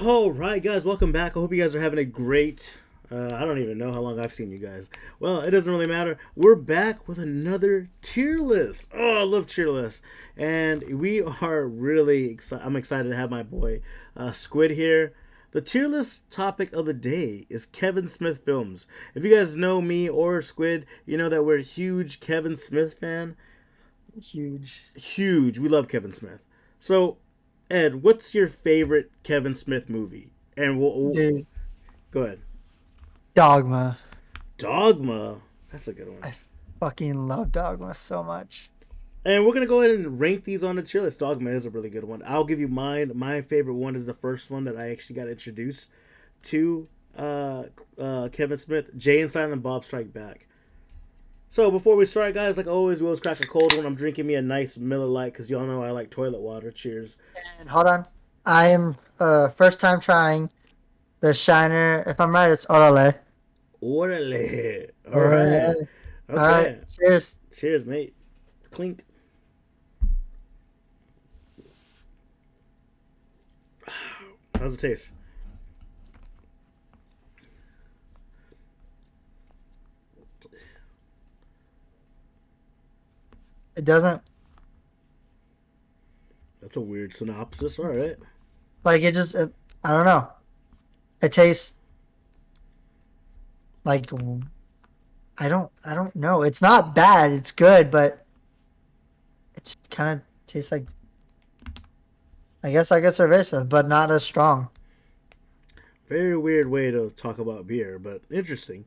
All right, guys, welcome back. I hope you guys are having a great. I don't even know how long I've seen you guys. Well, it doesn't really matter. We're back with another tier list. Oh, I love tier lists, and we are really excited. I'm excited to have my boy Squid here. The tier list topic of the day is Kevin Smith films. If you guys know me or Squid, you know that we're a huge Kevin Smith fan. Huge. Huge. We love Kevin Smith. So, Ed, what's your favorite Kevin Smith movie? And Dude, go ahead. Dogma. Dogma. That's a good one. I fucking love Dogma so much. And we're gonna go ahead and rank these on the tier list. Dogma is a really good one. I'll give you mine. My favorite one is the first one that I actually got introduced to Kevin Smith. Jay and Silent Bob Strike Back. So before we start, guys, like always, we always crack a cold one. I'm drinking me a nice Miller Lite because y'all know I like toilet water. Cheers. And hold on. I am first time trying the Shiner. If I'm right, it's Orale. Orale. All right. Orale. All right. Okay. Cheers. Cheers, mate. Clink. How's it taste? It doesn't That's a weird synopsis. All right. like it just I don't know. It tastes like I don't know. It's not bad. It's good, but it just kind of tastes like I guess cerveza, but not as strong. Very weird way to talk about beer, but interesting.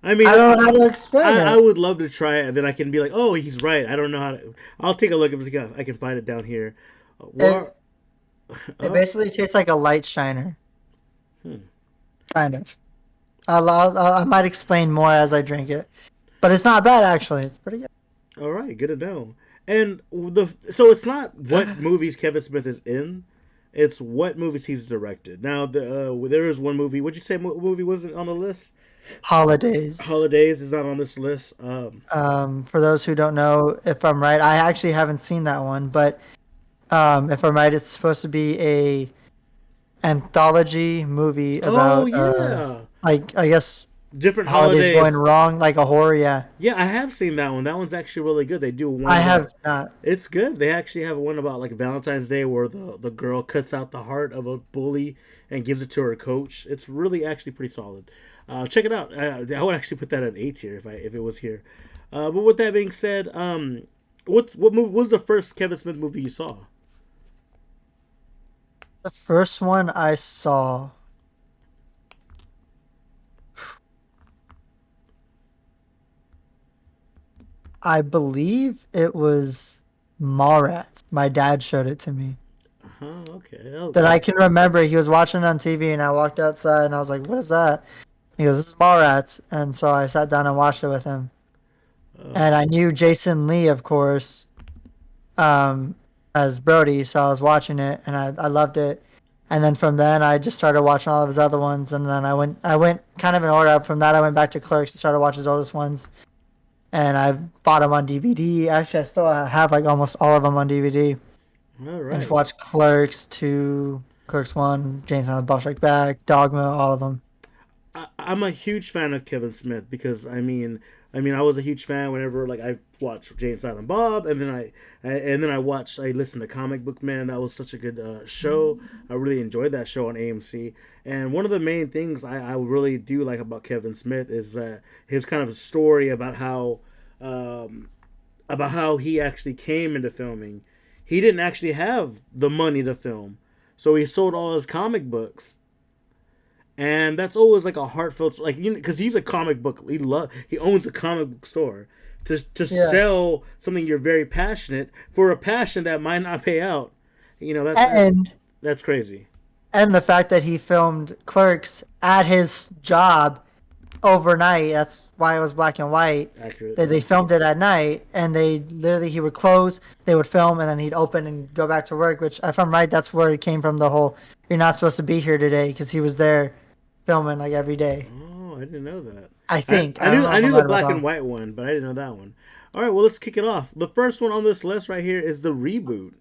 I don't know how to explain I it. would love to try it, and then I can be like, oh, he's right. I don't know how to. I'll take a look if I can find it down here. War. It it basically tastes like a light shiner, Hmm. kind of. I might explain more as I drink it, but it's not bad actually. It's pretty All right, good to know. And so it's not what good. movies Kevin Smith is in; it's what movies he's directed. Now, there is one movie. What'd you say? What movie wasn't on the list? Holidays. Holidays is not on this list. For those who don't know, if I'm right, I actually haven't seen that one, but if I'm right, it's supposed to be a anthology movie Oh about yeah, like I guess different holidays going holidays. wrong, like a horror. Yeah, Yeah, I have seen that one. That one's actually really good. They do one I about have not. it's good. They actually have one about like Valentine's Day where the girl cuts out the heart of a bully and gives it to her coach. It's really actually pretty solid. Check it out. I would actually put that at A tier if it was here. But with that being said, what was the first Kevin Smith movie you saw? The first one I saw. I believe it was Mallrats. My dad showed it to me. Okay. Oh, That I can remember. He was watching it on TV, and I walked outside, and I was like, "What is that?" He goes, "This is Mallrats," and so I sat down and watched it with him. And I knew Jason Lee, of course, um, as Brody, so I was watching it, and I loved it. And then from then, I just started watching all of his other ones, and then I went kind of in order. From that, I went back to Clerks and started watching his oldest ones, and I bought them on DVD. Actually, I still have like almost all of them on DVD. all And just right. watched Clerks 2, Clerks 1, James and the Bob Strike Back, Dogma, all of them. I'm a huge fan of Kevin Smith because I mean, I was a huge fan whenever like I watched Jay and Silent Bob, and then I listened to Comic Book Man. That was such a good show. I really enjoyed that show on AMC. And one of the main things I really do like about Kevin Smith is his kind of story um, about how he actually came into filming. He didn't actually have the money to film, so he sold all his comic books, and that's always like a heartfelt like because he's a comic book he owns a comic book store to Yeah. sell something you're very passionate for a passion that might not pay out. That's And that's crazy. and the fact that he filmed Clerks at his job overnight, that's why it was black and white. Accurate. They filmed it at night, and they literally he would close, they would film, and then he'd open and go back to work. Which, if I'm right, that's where it came from. The whole "you're not supposed to be here today" because he was there filming like every day. Oh, I didn't know that. I I, think I I don't knew know I if knew I'm the right about black that and one. white one, but I didn't know that one. All right, well, let's kick it off. The first one on this list right here is the reboot.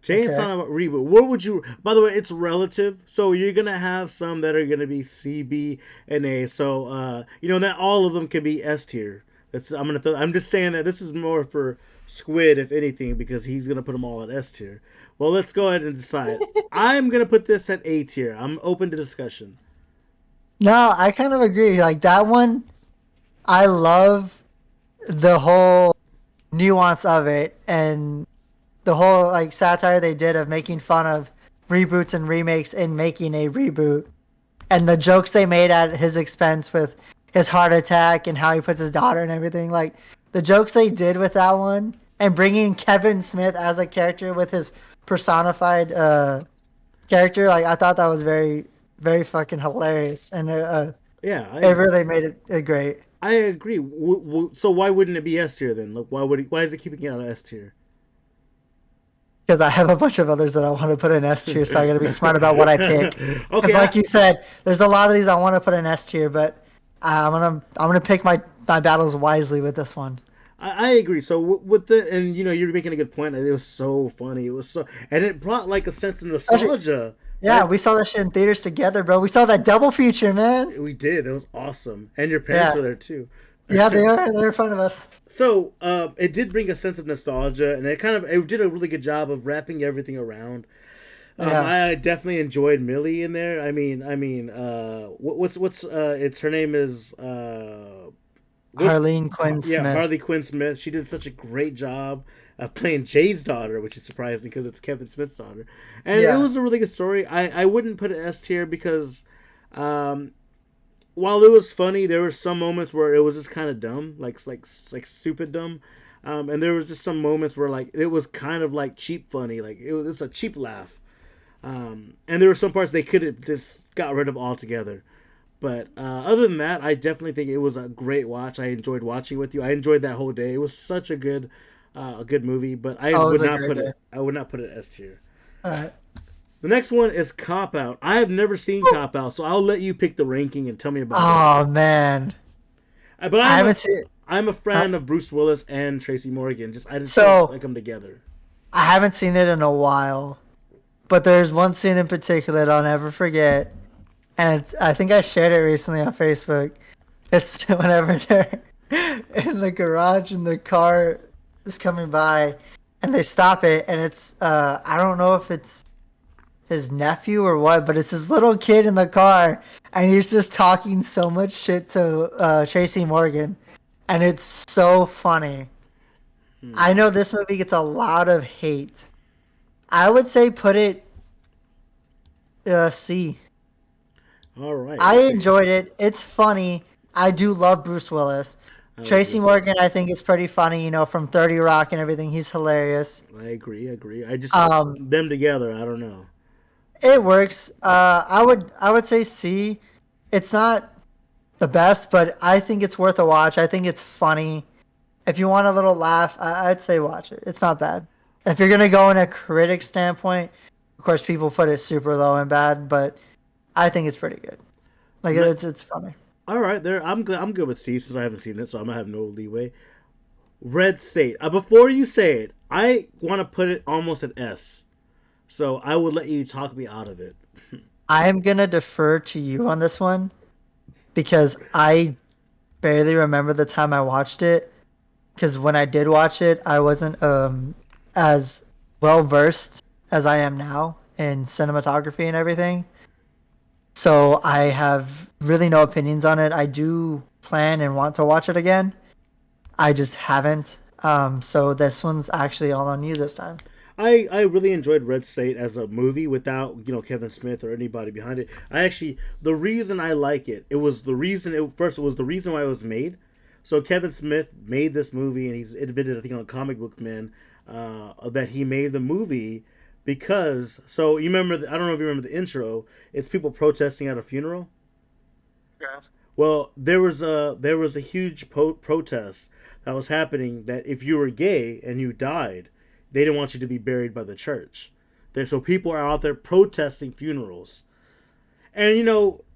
Jay and Okay. Silent Bob reboot. What would you? By the way, it's relative. So you're gonna have some that are gonna be C, B, and A. So that all of them can be S tier. That's I'm just saying that this is more for Squid, if anything, because he's gonna put them all at S tier. Well, let's go ahead and decide. I'm gonna put this at A tier. I'm open to discussion. No, I kind of agree. Like that one, I love the whole nuance of it and the whole like satire they did of making fun of reboots and remakes and making a reboot and the jokes they made at his expense with his heart attack and how he puts his daughter and everything. Like the jokes they did with that one and bringing Kevin Smith as a character with his personified character, like I thought that was very, very fucking hilarious and Yeah, it really made it great. I agree. So why wouldn't it be S tier then? Like, why is it keeping it on S tier? Because I have a bunch of others that I want to put in S tier, so I got to be smart about what I pick. Because, Okay, like you said, there's a lot of these I want to put in S tier, but I'm gonna pick my battles wisely with this one. I agree. So with the and you're making a good point. It was so funny. It was so and it brought like a sense of Actually, nostalgia. yeah, we saw that shit in theaters together, bro. We saw that double feature, man. We did. It was awesome, and your parents Yeah, were there too. yeah, they're in front of us. So it did bring a sense of nostalgia, and it did a really good job of wrapping everything around. Yeah, I definitely enjoyed Millie in there. What's it's her name is what's Harleen Quinn yeah, Smith. Harley Quinn Smith. She did such a great job of playing Jay's daughter, which is surprising because it's Kevin Smith's daughter, and it Yeah. was a really good story. I wouldn't put it S tier because um, while it was funny, there were some moments where it was just kind of dumb, like stupid dumb. And there was just some moments where like it was kind of like cheap funny, like it was a cheap laugh. And there were some parts they could have just got rid of altogether. But other than that, I definitely think it was a great watch. I enjoyed watching with you. I enjoyed that whole day. It was such a good movie. But Oh, it was a great day. I would not put it S tier. All right. The next one is Cop Out. I have never seen Cop Out, so I'll let you pick the ranking and tell me about it. Oh man, But I haven't seen. I'm a Uh, fan of Bruce Willis and Tracy Morgan. I just don't so like them together. I haven't seen it in a while, but there's one scene in particular that I'll never forget, and I think I shared it recently on Facebook. It's whenever they're in the garage and the car is coming by, and they stop it, and it's I don't know if it's his nephew or what, but it's his little kid in the car, and he's just talking so much shit to Tracy Morgan, and it's so funny. I know this movie gets a lot of hate. I would say put it C. All right, I let's see. enjoyed it. It's funny. I do love Bruce Willis. I like Tracy Bruce Willis. Morgan, I think is pretty funny. From 30 Rock and everything. He's hilarious. I agree. I agree. I just Um, them together. I don't know. it works. I would say C. It's not the best, but I think it's worth a watch. I think it's funny. If you want a little laugh, I'd say watch it. It's not bad. If you're gonna go in a critic standpoint, of course people put it super low and bad, but I think it's pretty good. Like Ne- it's funny. All right, there. I'm good with C since I haven't seen it, so I'm gonna have no leeway. Red State. Before you say it, I want to put it almost at S. So I will let you talk me out of it. I am gonna defer to you on this one because I barely remember the time I watched it. Because when I did watch it, I wasn't as well versed as I am now in cinematography and everything. So I have really no opinions on it. I do plan and want to watch it again. I just haven't. So this one's actually all on you this time. I really enjoyed Red State as a movie without Kevin Smith or anybody behind it. The reason I like it, it was the reason it first it was the reason why it was made. So Kevin Smith made this movie, and he's admitted I think on Comic Book Man that he made the movie because you remember I don't know if you remember the intro. It's people protesting at a funeral. Yeah. Well, there was a huge protest that was happening that if you were gay and you died, they didn't want you to be buried by the church. So people are out there protesting funerals, and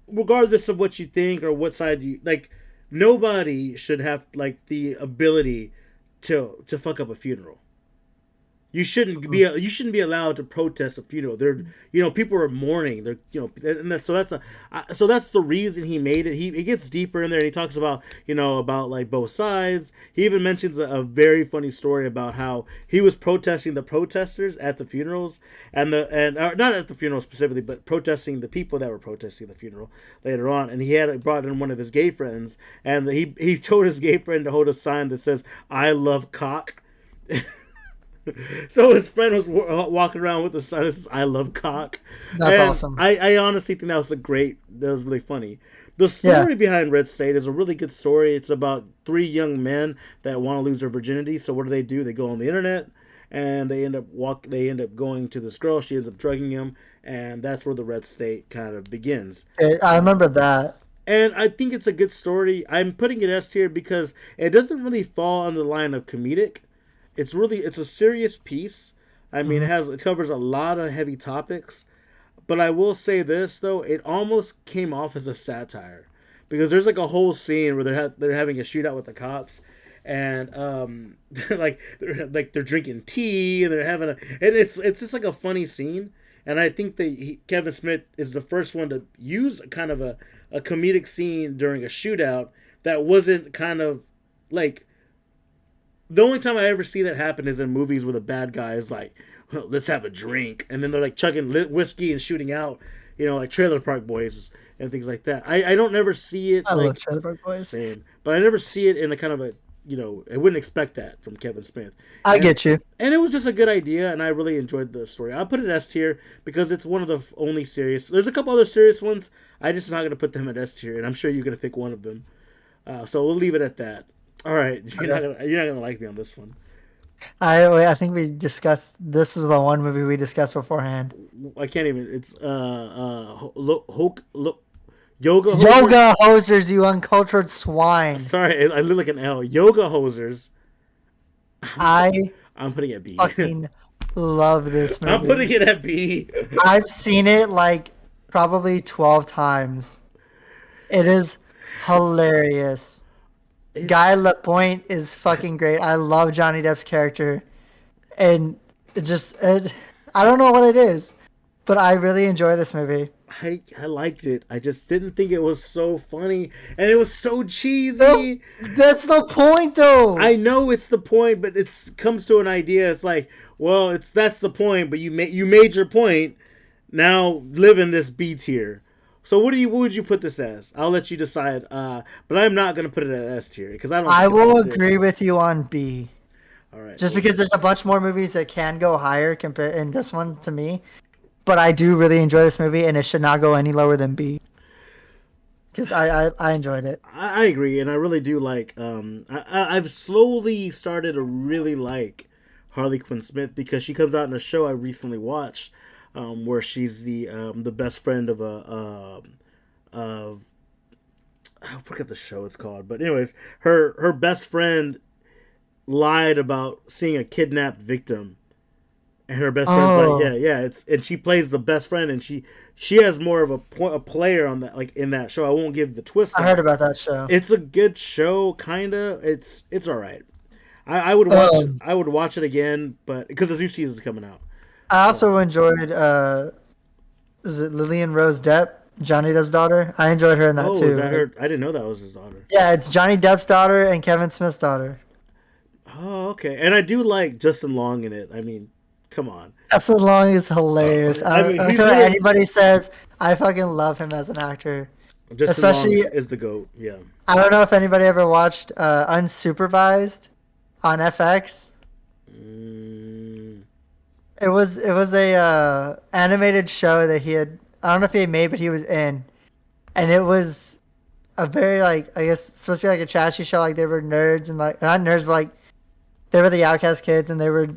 regardless of what you think or what side you like, nobody should have like the ability to fuck up a funeral. you shouldn't be allowed to protest a funeral. They're people are mourning. They're and that, so that's a so that's the reason he made it. He gets deeper in there and he talks about about like both sides. He even mentions a very funny story about how he was protesting the protesters at the funerals and not at the funeral specifically, but protesting the people that were protesting the funeral later on. And he had brought in one of his gay friends, and he told his gay friend to hold a sign that says "I love cock." So his friend was walking around with a sign that says "I love cock," That's and awesome. I honestly think that was really funny. The Yeah. story behind Red State is a really good story. It's about three young men that want to lose their virginity. So what do? They go on the internet and they end up going to this girl. She ends up drugging him, and that's where the Red State kind of begins. I remember that. And I think it's a good story. I'm putting it S tier because it doesn't really fall on the line of comedic. It's a serious piece. I mean, Mhm. it covers a lot of heavy topics, but I will say this though, it almost came off as a satire because there's like a whole scene where they're having a shootout with the cops, and they're drinking tea and they're having a and it's just like a funny scene. And I think that Kevin Smith is the first one to use kind of a comedic scene during a shootout that wasn't kind of like the only time I ever see that happen is in movies where the bad guy is like, well, let's have a drink. And then they're like chugging whiskey and shooting out, like Trailer Park Boys and things like that. I don't never see it I love like Trailer Park Boys. same, but I never see it in a kind of I wouldn't expect that from Kevin Smith. I And, get you. and it was just a good idea, and I really enjoyed the story. I put it S tier because it's one of the only serious. There's a couple other serious ones. I just not going to put them at S tier, and I'm sure you're going to pick one of them. So we'll leave it at that. All right, Okay. you're not gonna like me on this one. I think we discussed this is the one movie we discussed beforehand. I can't even. It's yoga hosers. Yoga hosers, you uncultured swine. Sorry, I look like an L. Yoga hosers. I I'm putting it at B. fucking love this I'm putting movie. it at B. I've seen it like probably 12 times. It is hilarious. Guy It's Lapointe is fucking great. I love Johnny Depp's character. And I don't know what it is, but I really enjoy this movie. I liked it. I just didn't think it was so funny, and it was so No, cheesy. that's the point though. I know it's the point, but it's comes to an idea. It's like, well, that's the point, but you made your point. Now live in this B tier. So what would you put this as? I'll let you decide. But I'm not gonna put it at S tier because I don't I think it's will S tier. agree with you on B. All right. Just Well, because there's a bunch more movies that can go higher compared in this one to me. But I do really enjoy this movie and it should not go any lower than B. Because I enjoyed it. I agree, and I really do like. I've slowly started to really like Harley Quinn Smith because she comes out in a show I recently watched, where she's the best friend of of I forget the show it's called, but anyways, her best friend lied about seeing a kidnapped victim, and her best friend's like, Oh, yeah, it's and she plays the best friend, and she has more of a player on that like in that show. I won't give the twist I on heard it. about that show. It's a good show, kinda. It's all right. Um, I would watch it again, but because the new season's coming out. I also enjoyed is it Lillian Rose Depp, Johnny Depp's daughter? I enjoyed her in that Oh, is too. that her? I didn't know that was his daughter. Yeah, it's Johnny Depp's daughter and Kevin Smith's daughter. Oh, okay. And I do like Justin Long in it. I mean, come on. Justin Long is hilarious. I mean, I he's heard literally anybody says I fucking love him as an actor. Justin Long Especially, is the goat. Yeah. I don't know if anybody ever watched Unsupervised on FX. Mm, It was a animated show that he had. I don't know if he had made, but he was in, and it was a very like I guess supposed to be like a trashy show. Like they were nerds and like not nerds, but like they were the outcast kids, and they were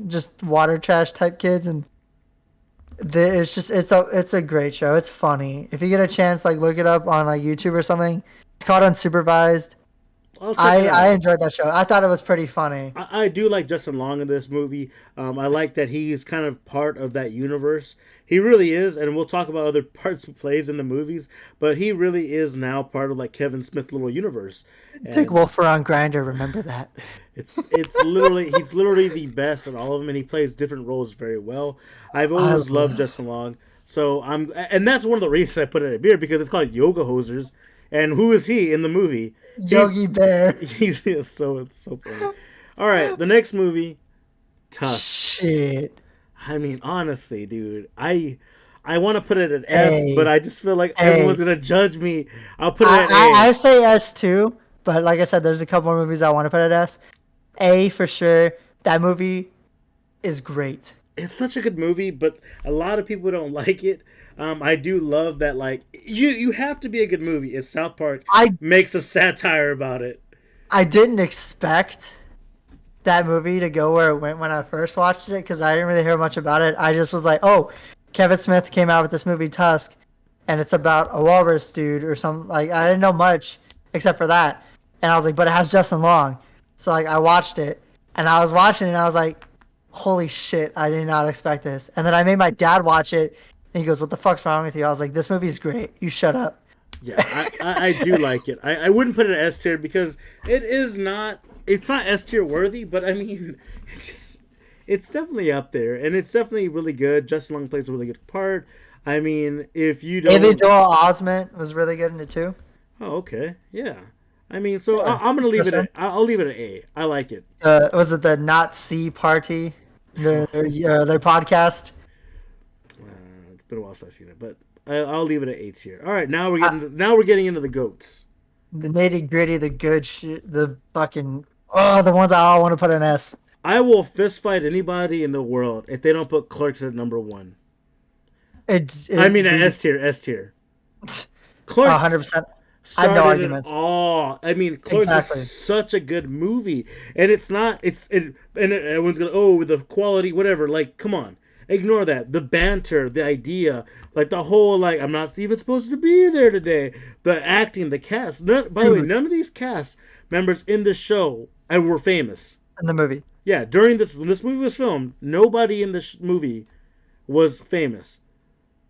just water trash type kids, and it's just it's a great show. It's funny. If you get a chance, like look it up on like YouTube or something. It's called Unsupervised. I'll check it I out. enjoyed that show. I thought it was pretty funny. I do like Justin Long in this movie. I like that he's kind of part of that universe. He really is, and we'll talk about other parts he plays in the movies. But he really is now part of like Kevin Smith little universe, Big and Wolfer on Grinder. Remember that? it's literally he's literally the best at all of them, and he plays different roles very well. I've I always loved love Justin Long, so and that's one of the reasons I put it at beer because it's called Yoga Hosers, and who is he in the movie? Yogi Bear. It's so funny. All right, the next movie, Tusk. Shit. I mean, honestly, dude, I want to put it at S, but Hey, I just feel like everyone's hey. gonna judge me. I'll put it at I A. say S too, but like I said, there's a couple more movies I want to put at S. A for sure. That movie is great. It's such a good movie, but a lot of people don't like it. I do love that, like you have to be a good movie. If South Park I makes a satire about it. I didn't expect that movie to go where it went when I first watched it because I didn't really hear much about it. I just was like, oh, Kevin Smith came out with this movie Tusk, and it's about a walrus dude or something. Like I didn't know much except for that, and I was like, but it has Justin Long, so like I watched it, and I was watching it, and I was like, holy shit, I did not expect this. And then I made my dad watch it, and he goes, what the fuck's wrong with you? I was like, this movie's great. You shut up. Yeah, I do like it. I wouldn't put it at S tier because it is not. It's not S tier worthy, but I mean, it's definitely up there, and it's definitely really good. Justin Long plays a really good part. I mean, if you David don't, Joel Osment was really good in it too. oh, okay, yeah. I mean, so Yeah, I'm gonna leave that's it. fine. I'll leave it at A. I like it. Was it the Nazi Party? Their podcast. It's been a while since I've seen it, but I'll leave it at A tier. All right, now we're getting into the goats. The nitty gritty, the good shit, the fucking the ones I all want to put an S. I will fist fight anybody in the world if they don't put Clerks at number one. I mean, at S tier, S tier. Clerks 100%. I have no started it arguments. all. I mean, Clerks Exactly. is such a good movie, and it's not. Everyone's gonna the quality, whatever. Like, come on, ignore that. The banter, the idea, like the whole like I'm not even supposed to be there today. The acting, the cast. By the way, none of these cast members in this show were famous. In the movie. Yeah, during when this movie was filmed, nobody in this movie was famous.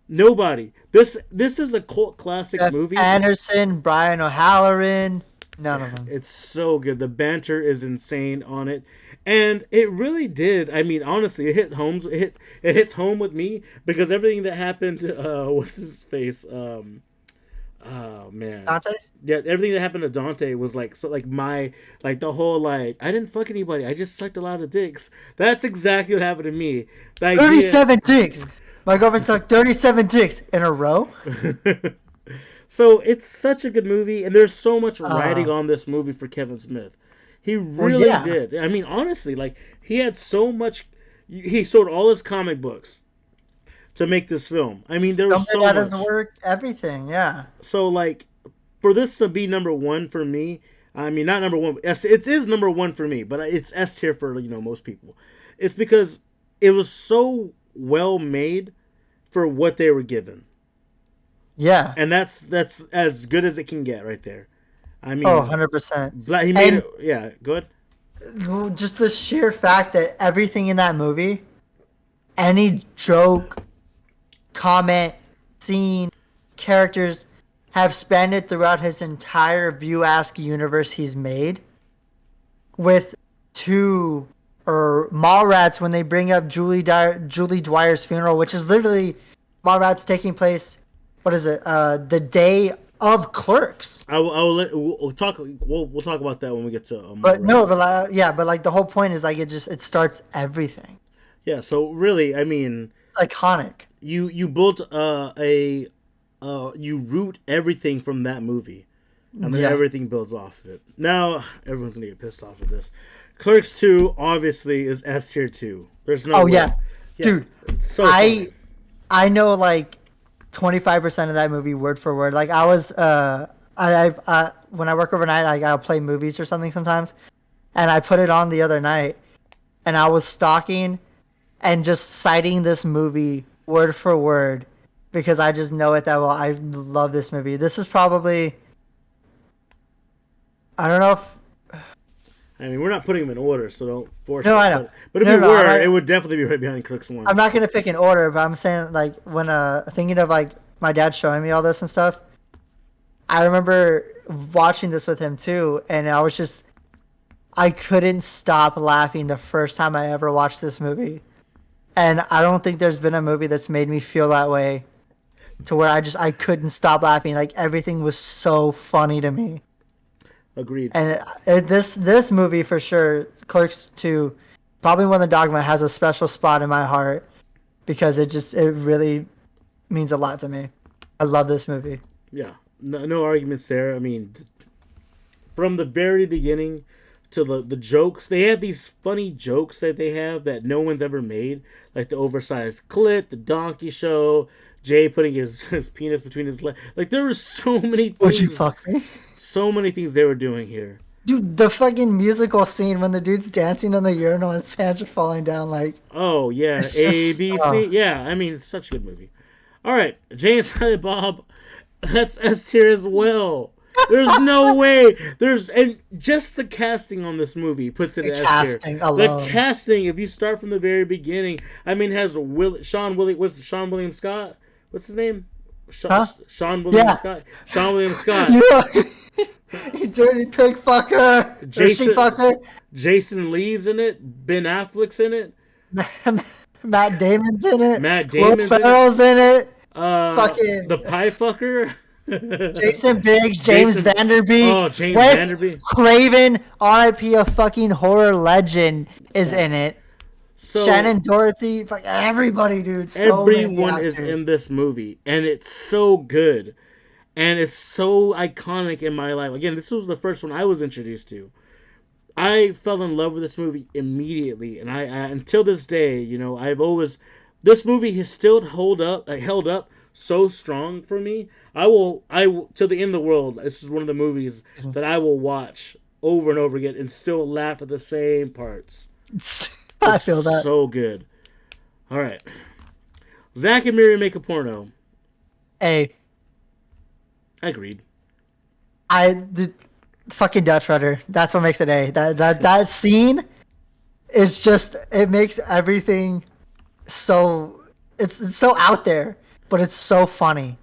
Nobody. This is a cult classic Jeff movie. Anderson, Brian O'Halloran, none of them. It's so good. The banter is insane on it, and it really did. I mean, honestly, it hit homes. It hits home with me because everything that happened. What's his face? Oh man. Dante? Yeah, everything that happened to Dante was like so like my like the whole like I didn't fuck anybody. I just sucked a lot of dicks. That's exactly what happened to me. The idea, 37 dicks. My girlfriend sucked 37 dicks in a row. So it's such a good movie, and there's so much writing on this movie for Kevin Smith. He really yeah. did. I mean, honestly, like he had so much. He sold all his comic books to make this film. I mean, there was so That much. does work, everything, yeah. So like, for this to be number one for me, I mean, not number one. It is number one for me, but it's S tier for most people. It's because it was so well made for what they were given. Yeah. And that's as good as it can get right there. I mean, 100%. He made And it. Yeah, good. just the sheer fact that everything in that movie, any joke, comment, scene, characters have spanned throughout his entire View-Ask universe he's made. With two or Mallrats when they bring up Julie Dwyer's funeral, which is literally Mallrats taking place. What is it? The day of Clerks. I will let, we'll talk. We'll talk about that when we get to. But no, Mallrats. but like the whole point is like it starts everything. Yeah. So really, I mean, It's iconic. you built you root everything from that movie, and then Yeah. everything builds off of it. Now everyone's gonna get pissed off at this. Clerks 2 obviously is S tier 2. There's no. Oh way. yeah, dude. It's so funny. I know like 25% of that movie word for word. Like I was I when I work overnight, I'll play movies or something sometimes, and I put it on the other night, and I was stalking and just citing this movie word for word because I just know it that well. I love this movie. This is probably, I don't know if I mean, we're not putting them in order, so don't force No, it. I know. But if No, we no, were, it would definitely be right behind Crooks I'm One. not gonna pick an order, but I'm saying like when thinking of like my dad showing me all this and stuff. I remember watching this with him too, and I couldn't stop laughing the first time I ever watched this movie. And I don't think there's been a movie that's made me feel that way to where I couldn't stop laughing. Like everything was so funny to me. Agreed. And this movie for sure, Clerks 2, probably one of the Dogma has a special spot in my heart because it really means a lot to me. I love this movie. Yeah, no arguments there. I mean, from the very beginning to the jokes, they have these funny jokes that they have that no one's ever made, like the oversized clit, the donkey show, Jay putting his penis between his legs. Like there were so many Would you things, fuck me? so many things they were doing here. Dude, the fucking musical scene when the dude's dancing on the urinal and his pants are falling down, like, Oh yeah, it's A just, B C. Yeah, I mean, it's such a good movie. All right, Jay and Silent Bob, that's S tier as well. There's no way. And just the casting on this movie puts it the as S tier. casting The alone. casting, if you start from the very beginning, I mean, has Sean William Scott? What's his name? Huh? Sean William Yeah. Scott. Sean William Scott. You dirty pig fucker. Jason- Or she fucker. Jason Lee's in it. Ben Affleck's in it. Matt Damon's in it. Matt Will Damon's in it. Ferrell's in it. Fucking the pie fucker. Jason Biggs, James Vanderbeek. Oh, James Wes Vanderbeek. Craven, RIP, a fucking horror legend, is in it. So Shannon Dorothy, fuck everybody, dude. So everyone many is actors. in this movie, and it's so good, and it's so iconic in my life. Again, this was the first one I was introduced to. I fell in love with this movie immediately, and I until this day, this movie has still held up so strong for me. I will till the end of the world. This is one of the movies that I will watch over and over again and still laugh at the same parts. I feel that. So good. All right, Zach and Miri make a porno. Hey, Agreed. the fucking Dutch rudder. That's what makes it A. That scene is just, it makes everything so, it's so out there, but it's so funny.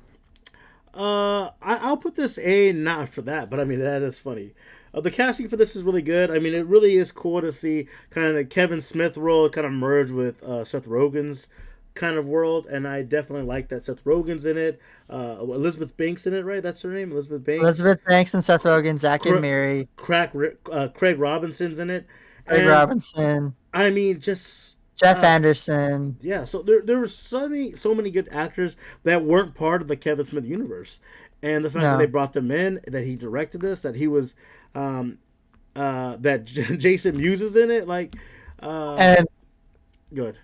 I'll put this A, not for that, but I mean that is funny. The casting for this is really good. I mean, it really is cool to see kind of Kevin Smith role kind of merge with Seth Rogen's kind of world, and I definitely like that Seth Rogen's in it. Elizabeth Banks in it, right? That's her name, Elizabeth Banks. Elizabeth Banks and Seth Rogen, Zach and Miri. Craig Robinson's in it. Craig Robinson. I mean, just Jeff Anderson. yeah. So there were so many good actors that weren't part of the Kevin Smith universe, and the fact that they brought them in, that he directed this, that he was, that Jason Mewes is in it, like, And good.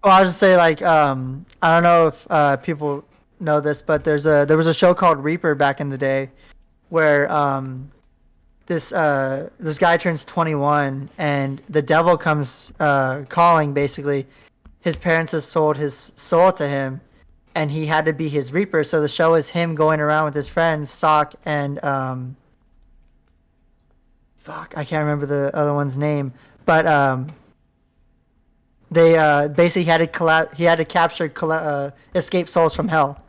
well, I'll just say, like, I don't know if people know this, but there was a show called Reaper back in the day, where this guy turns 21 and the devil comes calling. Basically, his parents has sold his soul to him, and he had to be his Reaper. So the show is him going around with his friends Sock and I can't remember the other one's name, but they basically had to capture escape souls from hell.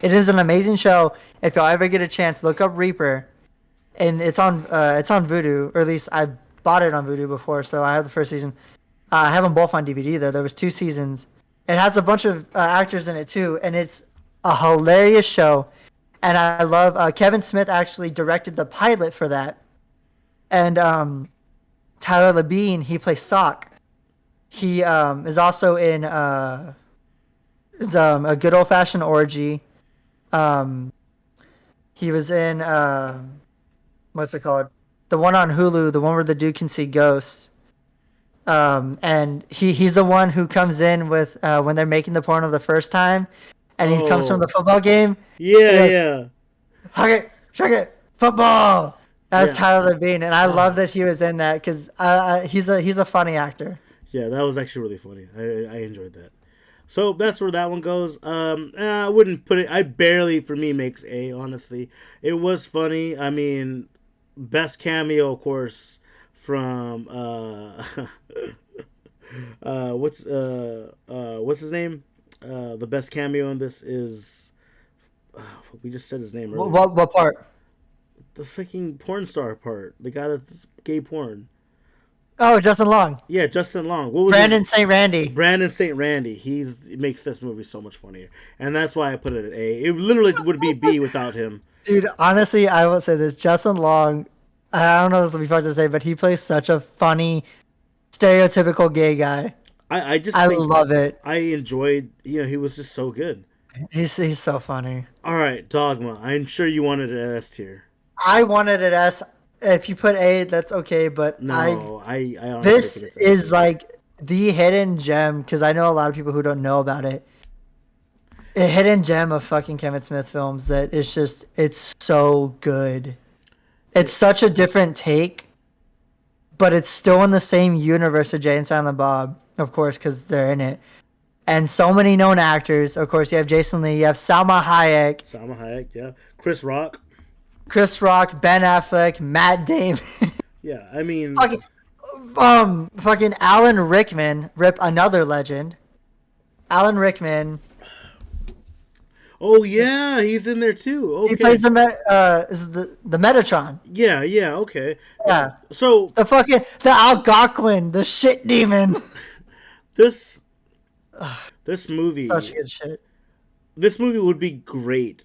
It is an amazing show. If y'all ever get a chance, look up Reaper, and it's on Vudu, or at least I bought it on Vudu before, so I have the first season. I have them both on DVD though. There was 2 seasons. It has a bunch of actors in it too, and it's a hilarious show. And I love Kevin Smith actually directed the pilot for that, and Tyler Labine, he plays Sock. He is also in a Good Old Fashioned Orgy. He was in what's it called? The one on Hulu, the one where the dude can see ghosts. And he's the one who comes in with when they're making the porno the first time, and he comes from the football game. Yeah. Hug it, shrug it, football. That's Yeah. Tyler Labine, and I love that he was in that because he's a funny actor. Yeah, that was actually really funny. I enjoyed that. So that's where that one goes. I wouldn't put it. I barely, for me, makes A. Honestly, it was funny. I mean, best cameo, of course, from what's his name? The best cameo in this is we just said his name earlier. What part? The freaking porn star part. The guy that's gay porn. Oh, Justin Long. Yeah, Justin Long. What was Brandon St. Randy. Brandon St. Randy. He makes this movie so much funnier, and that's why I put it at A. It literally would be B without him. Dude, honestly, I will say this: Justin Long. I don't know if this will be fun to say, but he plays such a funny, stereotypical gay guy. I just I think love it. I enjoyed. He was just so good. He's so funny. All right, Dogma. I'm sure you wanted it at S tier. I wanted it S. If you put A, that's okay. But No, I honestly this think it's is like the hidden gem because I know a lot of people who don't know about it. A hidden gem of fucking Kevin Smith films that it's so good. It's such a different take, but it's still in the same universe of Jay and Silent Bob, of course, because they're in it. And so many known actors. Of course, you have Jason Lee, you have Salma Hayek, yeah. Chris Rock. Chris Rock, Ben Affleck, Matt Damon. Yeah, I mean, fucking Alan Rickman, another legend. Alan Rickman. oh yeah, he's in there too. Okay. He plays the Metatron. Yeah, okay. Yeah. So The Algonquin, the shit demon. this movie, Such good shit. this movie would be great.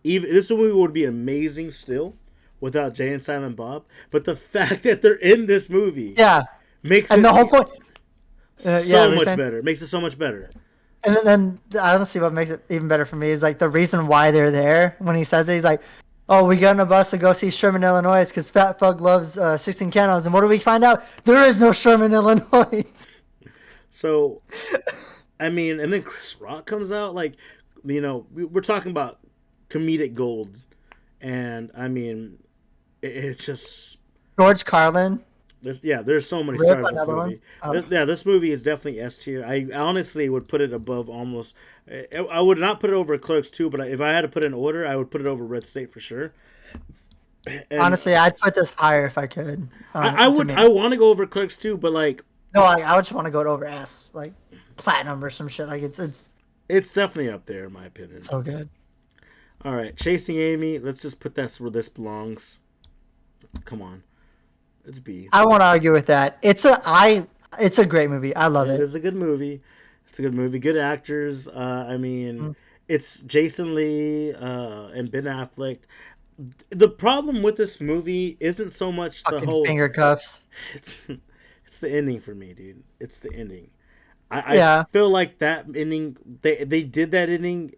Even this movie would be amazing still without Jay and Silent Bob. But the fact that they're in this movie, Yeah. makes And it the whole point. so much better. Makes it so much better. And then honestly, what makes it even better for me is like the reason why they're there. When he says it, he's like, "Oh, we got on a bus to go see Sherman, Illinois, because Fat Fuck loves 16 Candles." And what do we find out? There is no Sherman, Illinois. So, I mean, and then Chris Rock comes out like, we're talking about comedic gold, and I mean, it's just George Carlin. there's so many Rip, stars in this another movie. one. This movie is definitely S tier. I honestly would put it above almost. I would not put it over Clerks 2, but if I had to put it in order, I would put it over Red State for sure. And Honestly, I'd put this higher if I could. I would. I want to go over Clerks 2, but like, No, I would just want to go over S, like Platinum or some shit. Like it's it's definitely up there in my opinion. so good. All right, Chasing Amy. Let's just put that where this belongs. Come on, it's B. I won't argue with that. It's a great movie. I love It it. is a good movie. It's a good movie. Good actors. I mean, it's Jason Lee and Ben Affleck. The problem with this movie isn't so much the Fucking whole. finger cuffs. It's the ending for me, dude. It's the ending. I Yeah. feel like that ending. They did that ending,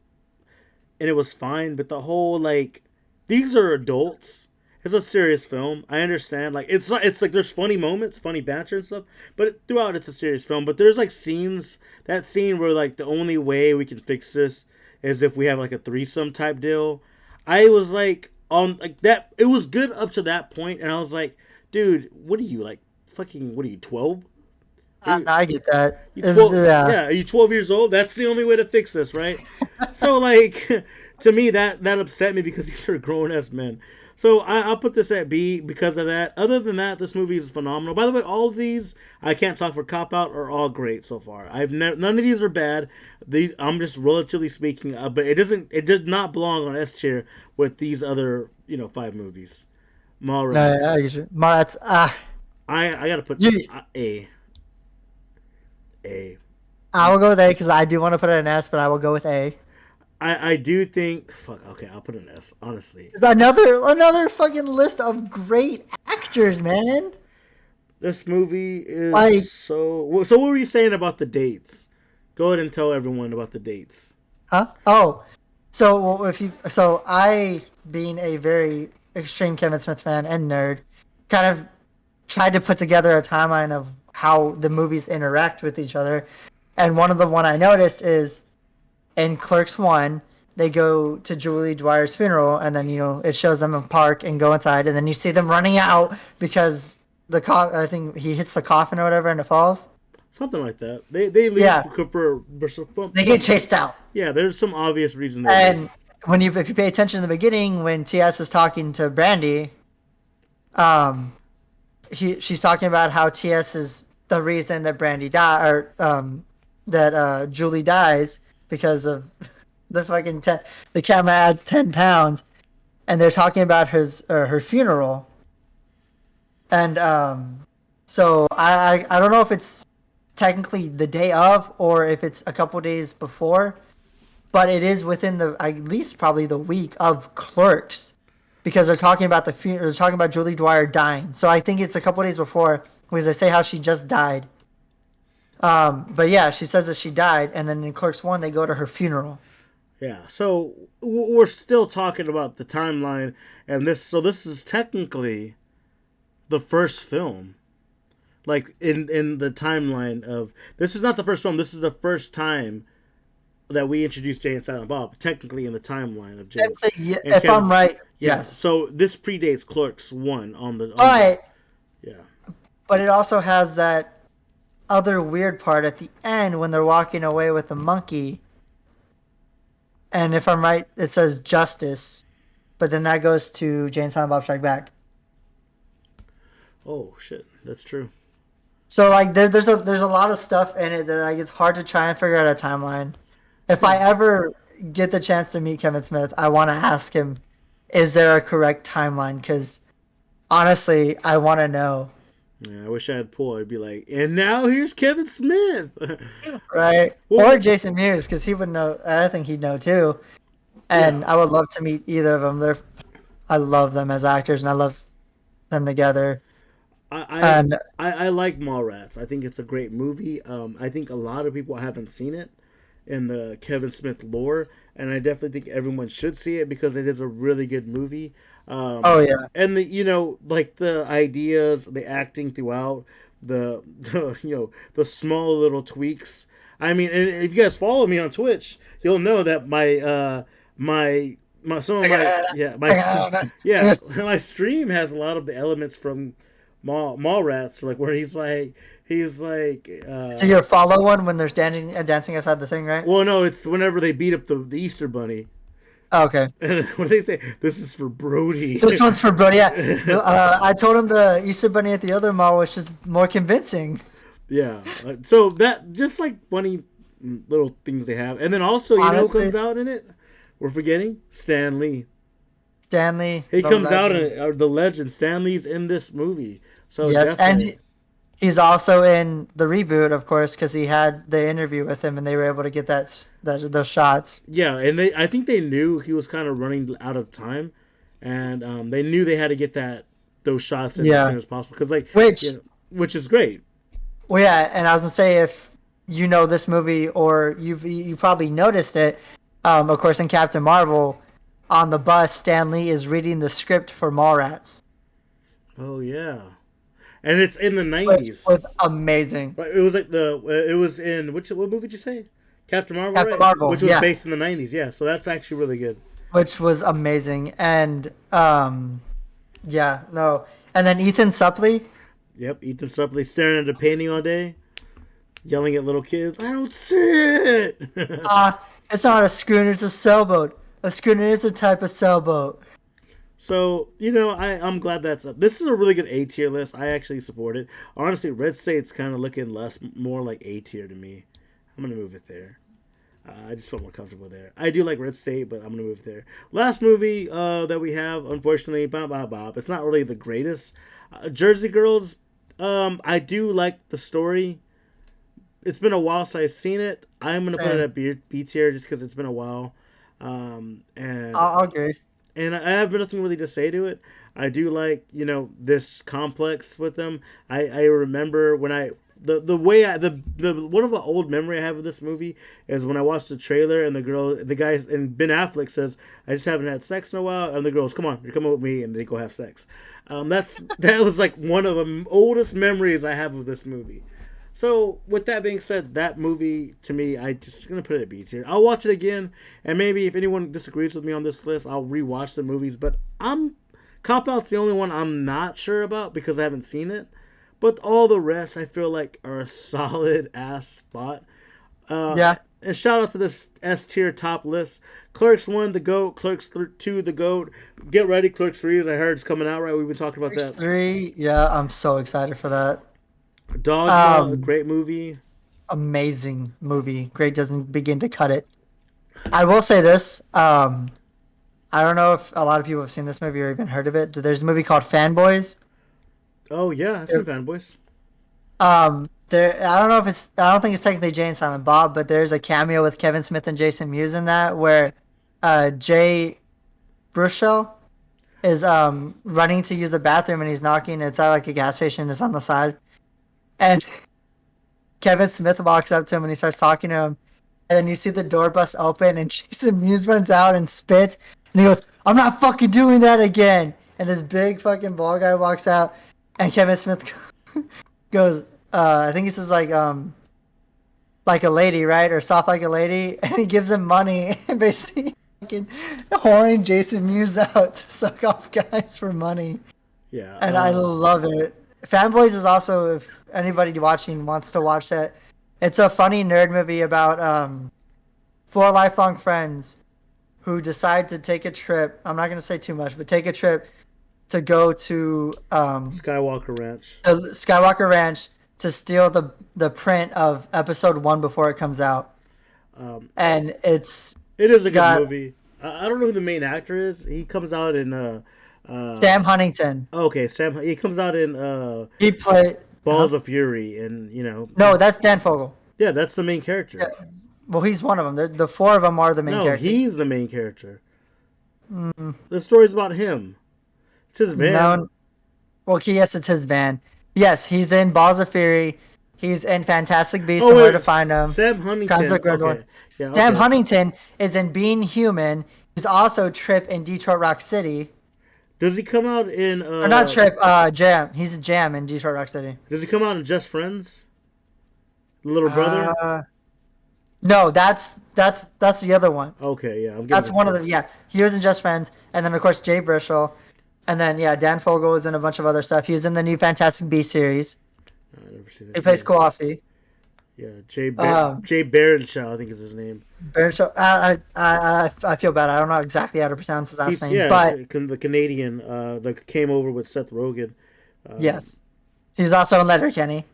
and it was fine. But the whole like, these are adults. It's a serious film. I understand. Like it's not. It's like there's funny moments, funny banter and stuff. But throughout, it's a serious film. But there's like scenes. That scene where like the only way we can fix this is if we have like a threesome type deal. I was like on like that. It was good up to that point, and I was like, dude, what are you like? Fucking, what are you, 12? I get that. You 12, yeah, are you 12 years old? That's the only way to fix this, right? So, like, to me, that upset me because these are grown ass men. So, I'll put this at B because of that. Other than that, this movie is phenomenal. By the way, all of these, I can't talk for Cop Out, are all great so far. None of these are bad. I'm just relatively speaking, but it did not belong on S tier with these other, 5 movies. Mallrats. I gotta put A. I will go with A because I do want to put it in S, but I will go with A. I do think. Fuck. Okay, I'll put an S. Honestly, It's another fucking list of great actors, man. this movie is Like- so. So what were you saying about the dates? Go ahead and tell everyone about the dates. Huh? Oh, so I, being a very extreme Kevin Smith fan and nerd, kind of tried to put together a timeline of how the movies interact with each other, and one I noticed is in Clerks 1, they go to Julie Dwyer's funeral, and then it shows them in park and go inside, and then you see them running out because I think he hits the coffin or whatever, and it falls. Something like that. They leave Yeah. for They get chased out. yeah. There's some obvious reason. They And leave. if you pay attention in the beginning when TS is talking to Brandy, she's talking about how TS is the reason that Brandy die or that Julie dies because of the fucking the camera adds 10 pounds, and they're talking about her funeral, and so I don't know if it's technically the day of or if it's a couple days before, but it is within the at least probably the week of Clerks, because they're talking about they're talking about Julie Dwyer dying. So I think it's a couple days before because they say how she just died. But yeah, she says that she died, and then in Clerks 1 they go to her funeral. Yeah. So we're still talking about the timeline, and this is technically the first film. Like in the timeline of this is not the first film. This is the first time that we introduced Jay and Silent Bob. Technically, in the timeline of Jay and If Kevin. I'm right, Yeah. yes. So this predates Clerks 1 But yeah. but it also has that other weird part at the end when they're walking away with the monkey. And if I'm right, it says justice, but then that goes to Jay and Silent Bob Strike Back. Oh shit, that's true. So like there's a lot of stuff in it that like it's hard to try and figure out a timeline. If I ever get the chance to meet Kevin Smith, I want to ask him, is there a correct timeline? Because honestly, I want to know. Yeah, I wish I had Paul. I'd be like, and now here's Kevin Smith. Right? Well, Or Jason Mewes, because he would know. I think he'd know too. And yeah. I would love to meet either of them. I love them as actors, and I love them together. I, And I like Mallrats. I think it's a great movie. I think a lot of people haven't seen it in the Kevin Smith lore, and I definitely think everyone should see it because it is a really good movie. oh yeah, And like the ideas, the acting throughout, the small little tweaks. I mean, and if you guys follow me on Twitch, you'll know that my some of my yeah yeah my stream has a lot of the elements from Mallrats, like where he's like so you follow one when they're dancing outside the thing, right? well, no, it's whenever they beat up the Easter Bunny. Oh, okay. And what do they say? This is for Brody. This one's for Brody. Yeah, I told him the Easter Bunny at the other mall was just more convincing. Yeah. So that just like funny little things they have, and then also you know who Honestly, comes out in it? We're forgetting Stan Lee. Stanley, He the comes out in legend. it, or the legend. Stan Lee's in this movie, so Yes, definitely. and he's also in the reboot, of course, because he had the interview with him, and they were able to get those shots. Yeah, and I think they knew he was kind of running out of time, and they knew they had to get those shots in as Yeah, soon as possible because like which which is great. well, yeah, and I was gonna say if you know this movie or you probably noticed it, of course, in Captain Marvel, on the bus, Stan Lee is reading the script for Mallrats, Oh yeah, and it's in the which '90s. was amazing. Right, it was like it was in what movie did you say? Captain Marvel, Captain right? Marvel, Which was yeah, based in the '90s. Yeah, so that's actually really good. which was amazing, and yeah, no, and then Ethan Suplee. Yep, Ethan Suplee staring at a painting all day, yelling at little kids. I don't see it. It's not a schooner, it's a sailboat. A schooner is a type of sailboat. So I'm glad that's up. This is a really good A tier list. I actually support it. Honestly, Red State's kind of looking more like A tier to me. I'm gonna move it there. I just feel more comfortable there. I do like Red State, but I'm gonna move there. Last movie that we have, unfortunately, Bob Bob Bob. It's not really the greatest. Jersey Girls. I do like the story. It's been a while since I've seen it. I'm gonna put it Same. at B tier just because it's been a while. And I'll agree. I have nothing really to say to it. I do like this complex with them. I remember when the way the one of the old memory I have of this movie is when I watched the trailer and the guys and Ben Affleck says I just haven't had sex in a while and the girls come on you're coming with me and they go have sex. That was like one of the oldest memories I have of this movie. So with that being said, that movie to me, I just gonna put it at B tier. I'll watch it again, and maybe if anyone disagrees with me on this list, I'll rewatch the movies. But Cop Out's the only one I'm not sure about because I haven't seen it. But all the rest, I feel like are a solid ass spot. Yeah. and shout out to this S tier top list. Clerks 1, the GOAT. Clerks 2, the GOAT. Get ready, Clerks 3, as I heard, it's coming out, right? We've been talking about that. 3, yeah, I'm so excited for that. Dogma, a great movie. Amazing movie. Great doesn't begin to cut it. I will say this. I don't know if a lot of people have seen this movie or even heard of it. There's a movie called Fanboys. Oh yeah, I've seen Fanboys. There. I don't know if it's. I don't think it's technically Jay and Silent Bob, but there's a cameo with Kevin Smith and Jason Mewes in that, where Jay Baruchel is running to use the bathroom and he's knocking. It's at like a gas station. It's on the side, and Kevin Smith walks up to him and he starts talking to him, and then you see the door bust open and Jason Mewes runs out and spits, and he goes, "I'm not fucking doing that again." And this big fucking bald guy walks out, and Kevin Smith goes, I think he says like a lady, right? Or soft like a lady, and he gives him money and basically fucking whoring Jason Mewes out to suck off guys for money. Yeah. And I love it. Fanboys is also, if anybody watching wants to watch that, it's a funny nerd movie about 4 lifelong friends who decide to take a trip. I'm not going to say too much, but take a trip to go to Skywalker Ranch. Skywalker Ranch to steal the print of episode 1 before it comes out. And it is a good movie. I don't know who the main actor is. He comes out in Sam Huntington. Okay, Sam. He comes out in He played Balls of Fury, and No, that's Dan Fogel. Yeah, that's the main character. Yeah. Well, he's one of them. The 4 of them are the main characters. No, he's the main character. The story's about him. It's his van. No. Well, yes, it's his van. Yes, he's in Balls of Fury. He's in Fantastic Beasts and Where to Find Them. Sam Huntington. Okay. Yeah, Sam Huntington is in Being Human. He's also Trip in Detroit Rock City. Does he come out in... or not Trip, Jam. He's Jam in Detroit Rock City. Does he come out in Just Friends? The little brother? No, that's the other one. Okay, yeah. That's one of the... Yeah, he was in Just Friends. And then, of course, Jay Baruchel. And then, yeah, Dan Fogel is in a bunch of other stuff. He was in the new Fantastic Beasts series. I've never seen it. He plays Kowalski. Yeah, Jay Baruchel, I think is his name. Baruchel. I feel bad. I don't know exactly how to pronounce his last name. Yeah, but the Canadian that came over with Seth Rogen. Yes. He's also in Letterkenny.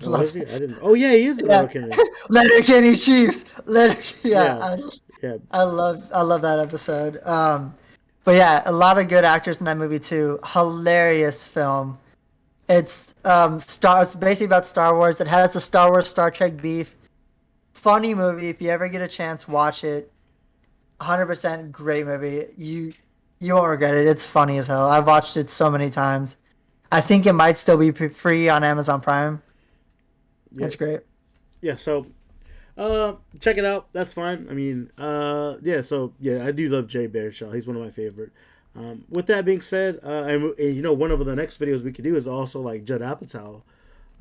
Oh, is he? I didn't. Oh, yeah, he is in Letterkenny. Letterkenny Chiefs. Yeah. Yeah. I love that episode. But yeah, a lot of good actors in that movie too. Hilarious film. It's basically about Star Wars. It has the Star Wars Star Trek beef. Funny movie. If you ever get a chance, watch it. 100% great movie. You won't regret it. It's funny as hell. I've watched it so many times. I think it might still be free on Amazon Prime. Yeah. It's great. Yeah. So, check it out. That's fine. I mean, yeah. So yeah, I do love Jay Baruchel. He's one of my favorite. With that being said, and one of the next videos we could do is also like Judd Apatow.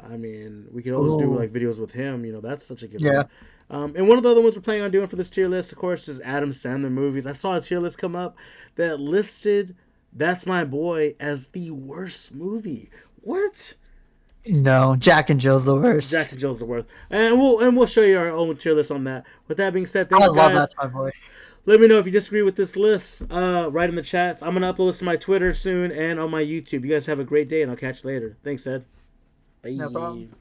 I mean, we could always do like videos with him. That's such a good one. And one of the other ones we're planning on doing for this tier list, of course, is Adam Sandler movies. I saw a tier list come up that listed That's My Boy as the worst movie. What? No, Jack and Jill's the worst. Jack and Jill's the worst. And we'll show you our own tier list on that. With that being said, thanks, I love That's My Boy. Let me know if you disagree with this list. Write in the chats. I'm going to upload this to my Twitter soon and on my YouTube. You guys have a great day, and I'll catch you later. Thanks, Ed. Bye. No problem.